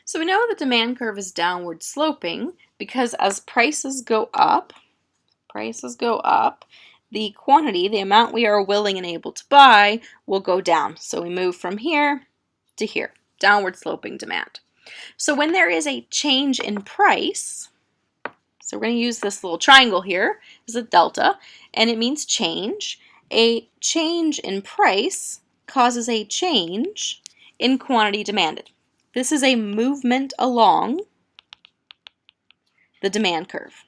So we know the demand curve is downward sloping because as prices go up, the quantity, the amount we are willing and able to buy, will go down. So we move from here to here, downward sloping demand. So when there is a change in price, so we're going to use this little triangle here as a delta, and it means change. A change in price causes a change in quantity demanded. This is a movement along the demand curve.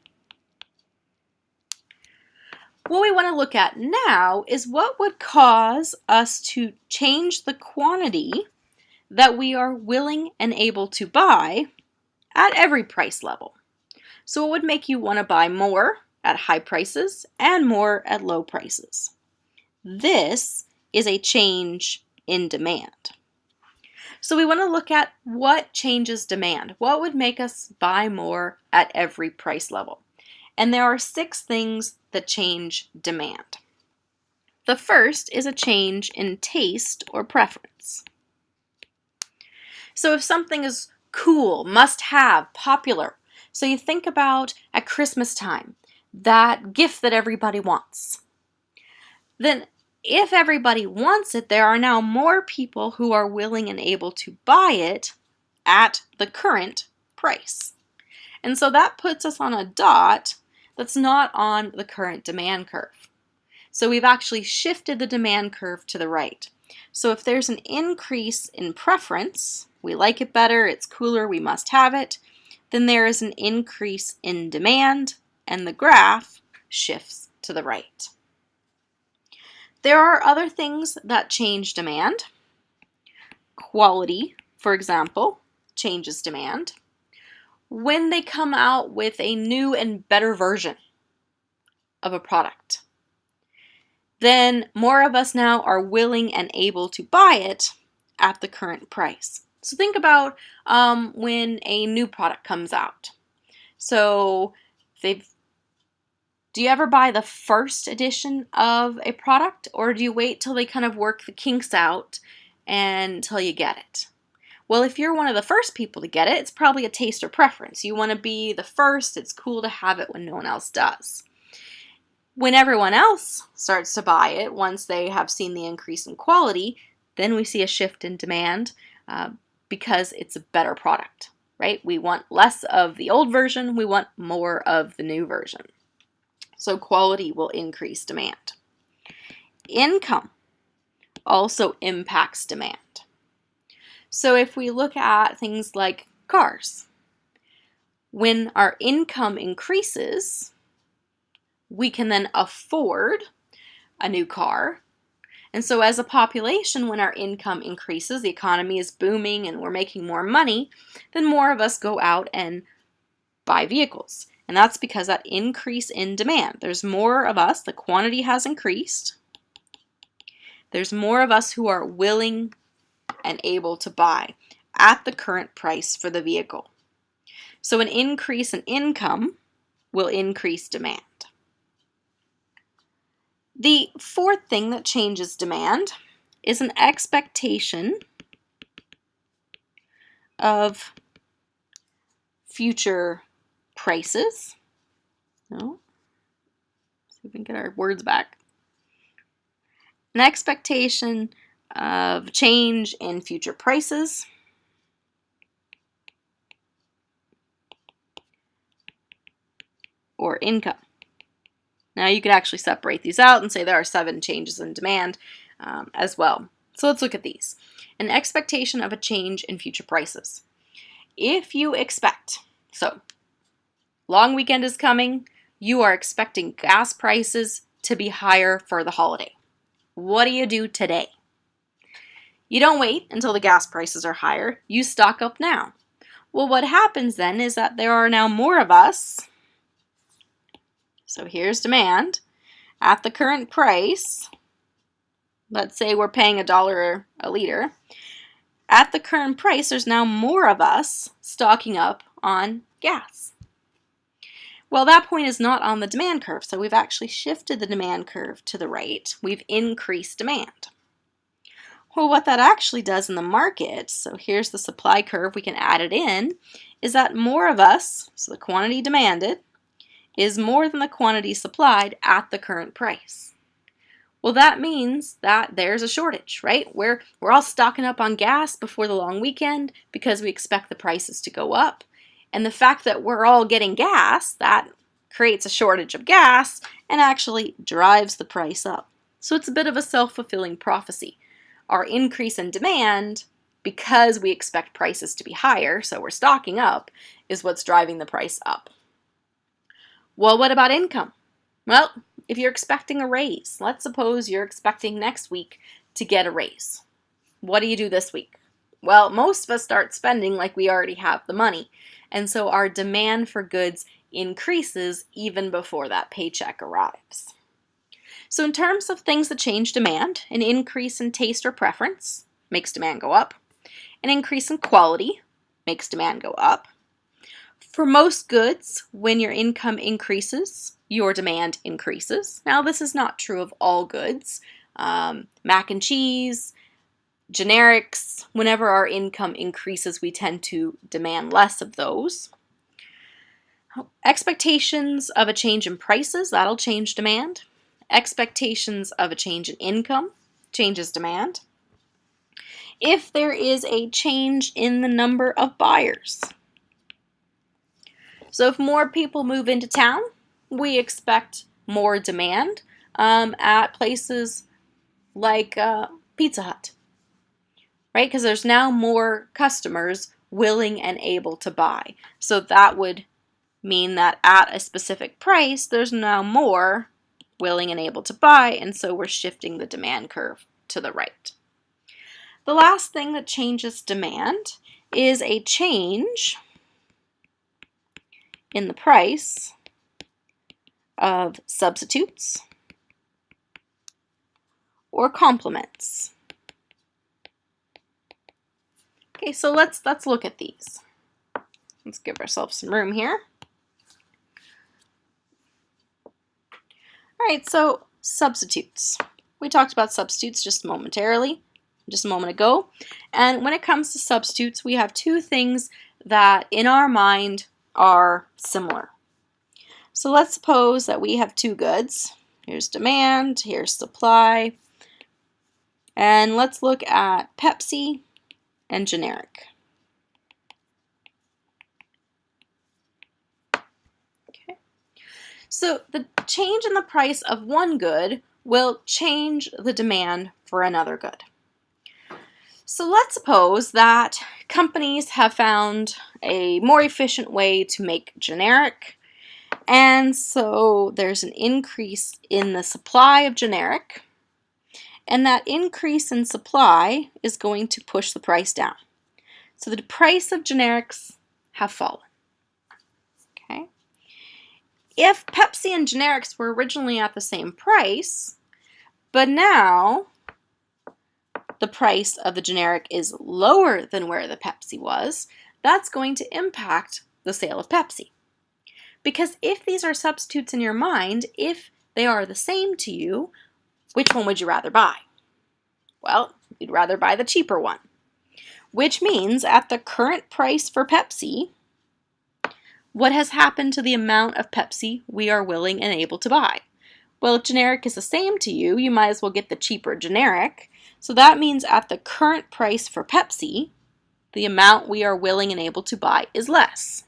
What we want to look at now is what would cause us to change the quantity that we are willing and able to buy at every price level. So what would make you want to buy more at high prices and more at low prices? This is a change in demand. So we want to look at what changes demand. What would make us buy more at every price level? And there are 6 things that change demand. The first is a change in taste or preference. So if something is cool, must have, popular, so you think about at Christmas time, that gift that everybody wants. Then if everybody wants it, there are now more people who are willing and able to buy it at the current price. And so that puts us on a dot that's not on the current demand curve. So we've actually shifted the demand curve to the right. So if there's an increase in preference, we like it better, it's cooler, we must have it, then there is an increase in demand and the graph shifts to the right. There are other things that change demand. Quality, for example, changes demand. When they come out with a new and better version of a product, then more of us now are willing and able to buy it at the current price. So think about when a new product comes out. So do you ever buy the first edition of a product, or do you wait till they kind of work the kinks out until you get it? Well, if you're one of the first people to get it, it's probably a taste or preference. You want to be the first. It's cool to have it when no one else does. When everyone else starts to buy it, once they have seen the increase in quality, then we see a shift in demand because it's a better product, right? We want less of the old version. We want more of the new version. So quality will increase demand. Income also impacts demand. So if we look at things like cars, when our income increases, we can then afford a new car. And so as a population, when our income increases, the economy is booming and we're making more money, then more of us go out and buy vehicles. And that's because that increase in demand. There's more of us, the quantity has increased. There's more of us who are willing and able to buy at the current price for the vehicle. So an increase in income will increase demand. The fourth thing that changes demand is an expectation of future prices. No. See if we can get our words back. An expectation of change in future prices or income. Now you could actually separate these out and say there are 7 changes in demand as well. So let's look at these. An expectation of a change in future prices. If you expect, so long weekend is coming, you are expecting gas prices to be higher for the holiday. What do you do today? You don't wait until the gas prices are higher. You stock up now. Well, what happens then is that there are now more of us. So here's demand. At the current price, let's say we're paying $1 a liter. At the current price, there's now more of us stocking up on gas. Well, that point is not on the demand curve, so we've actually shifted the demand curve to the right. We've increased demand. Well, what that actually does in the market, so here's the supply curve, we can add it in, is that more of us, so the quantity demanded, is more than the quantity supplied at the current price. Well, that means that there's a shortage, right? We're all stocking up on gas before the long weekend because we expect the prices to go up. And the fact that we're all getting gas, that creates a shortage of gas and actually drives the price up. So it's a bit of a self-fulfilling prophecy. Our increase in demand, because we expect prices to be higher, so we're stocking up, is what's driving the price up. Well, what about income? Well, if you're expecting a raise, let's suppose you're expecting next week to get a raise. What do you do this week? Well, most of us start spending like we already have the money, and so our demand for goods increases even before that paycheck arrives. So in terms of things that change demand, an increase in taste or preference makes demand go up. An increase in quality makes demand go up. For most goods, when your income increases, your demand increases. Now, this is not true of all goods. Mac and cheese, generics, whenever our income increases, we tend to demand less of those. Expectations of a change in prices, that'll change demand. Expectations of a change in income changes demand. If there is a change in the number of buyers. So if more people move into town, we expect more demand at places like Pizza Hut, right? Because there's now more customers willing and able to buy. So that would mean that at a specific price, there's now more willing and able to buy, and so we're shifting the demand curve to the right. The last thing that changes demand is a change in the price of substitutes or complements. Okay, so let's look at these. Let's give ourselves some room here. All right, so substitutes. We talked about substitutes just a moment ago. And when it comes to substitutes, we have two things that in our mind are similar. So let's suppose that we have two goods. Here's demand, here's supply. And let's look at Pepsi and generic. Okay. So the change in the price of one good will change the demand for another good. So let's suppose that companies have found a more efficient way to make generic, and so there's an increase in the supply of generic, and that increase in supply is going to push the price down. So the price of generics have fallen. Okay. If Pepsi and generics were originally at the same price, but now the price of the generic is lower than where the Pepsi was, that's going to impact the sale of Pepsi. Because if these are substitutes in your mind, if they are the same to you, which one would you rather buy? Well, you'd rather buy the cheaper one. Which means at the current price for Pepsi, what has happened to the amount of Pepsi we are willing and able to buy? Well, if generic is the same to you, you might as well get the cheaper generic. So that means at the current price for Pepsi, the amount we are willing and able to buy is less.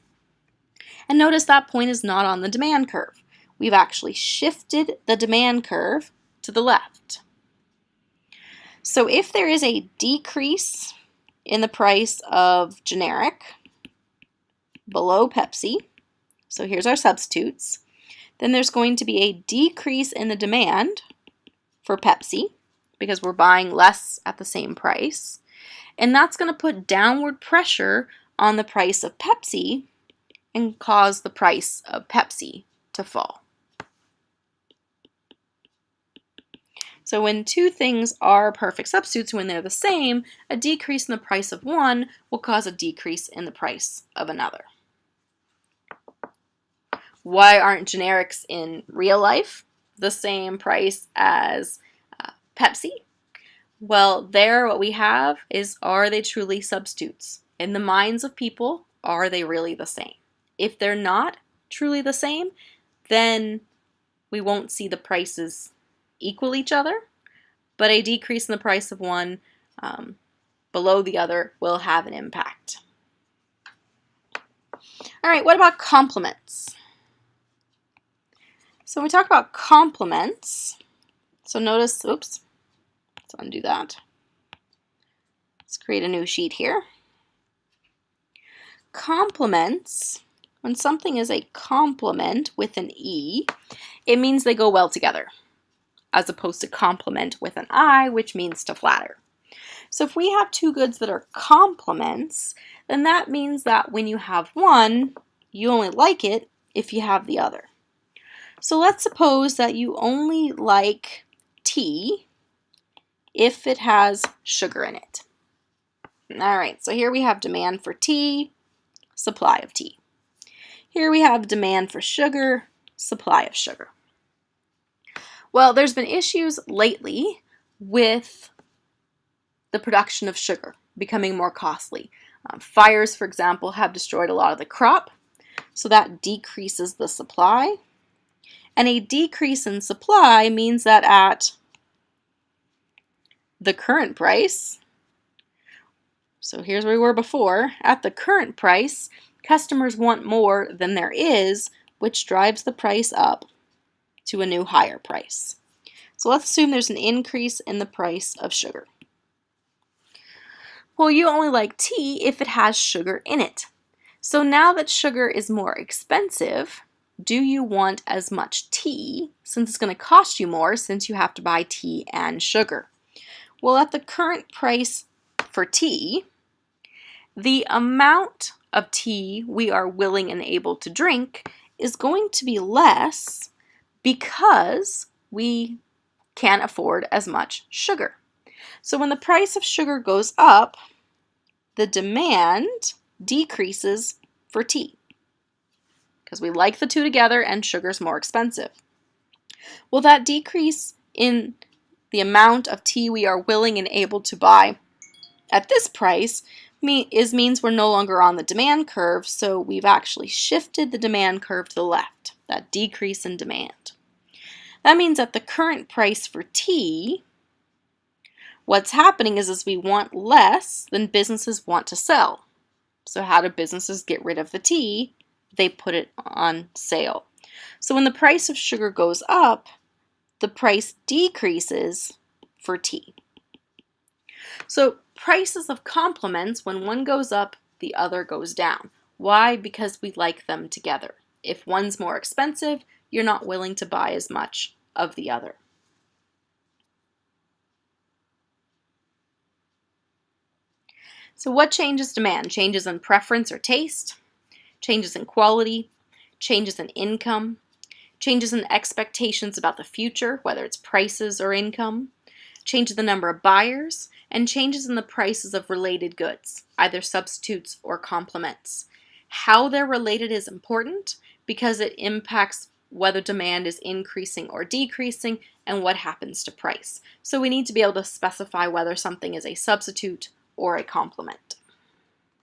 And notice that point is not on the demand curve. We've actually shifted the demand curve to the left. So if there is a decrease in the price of generic below Pepsi, so here's our substitutes, then there's going to be a decrease in the demand for Pepsi because we're buying less at the same price. And that's going to put downward pressure on the price of Pepsi and cause the price of Pepsi to fall. So when two things are perfect substitutes, when they're the same, a decrease in the price of one will cause a decrease in the price of another. Why aren't generics in real life the same price as Pepsi? Well, there what we have is, are they truly substitutes? In the minds of people, are they really the same? If they're not truly the same, then we won't see the prices equal each other, but a decrease in the price of one below the other will have an impact. All right, what about complements? So when we talk about complements, so notice, oops, let's undo that. Let's create a new sheet here. Complements, when something is a complement with an E, it means they go well together, as opposed to complement with an I, which means to flatter. So if we have two goods that are complements, then that means that when you have one, you only like it if you have the other. So let's suppose that you only like tea if it has sugar in it. All right, so here we have demand for tea, supply of tea. Here we have demand for sugar, supply of sugar. Well, there's been issues lately with the production of sugar becoming more costly. Fires, for example, have destroyed a lot of the crop, so that decreases the supply. And a decrease in supply means that at the current price, so here's where we were before, at the current price, customers want more than there is, which drives the price up to a new higher price. So let's assume there's an increase in the price of sugar. Well, you only like tea if it has sugar in it. So now that sugar is more expensive, do you want as much tea, since it's going to cost you more since you have to buy tea and sugar? Well, at the current price for tea, the amount of tea we are willing and able to drink is going to be less because we can't afford as much sugar. So when the price of sugar goes up, the demand decreases for tea because we like the two together and sugar's more expensive. Well, that decrease in the amount of tea we are willing and able to buy at this price means we're no longer on the demand curve, so we've actually shifted the demand curve to the left, that decrease in demand. That means at the current price for tea, what's happening is we want less than businesses want to sell. So how do businesses get rid of the tea? They put it on sale. So when the price of sugar goes up, the price decreases for tea. So prices of complements, when one goes up, the other goes down. Why? Because we like them together. If one's more expensive, you're not willing to buy as much of the other. So what changes demand? Changes in preference or taste, changes in quality, changes in income, changes in expectations about the future, whether it's prices or income, changes the number of buyers, and changes in the prices of related goods, either substitutes or complements. How they're related is important because it impacts whether demand is increasing or decreasing and what happens to price. So we need to be able to specify whether something is a substitute or a complement.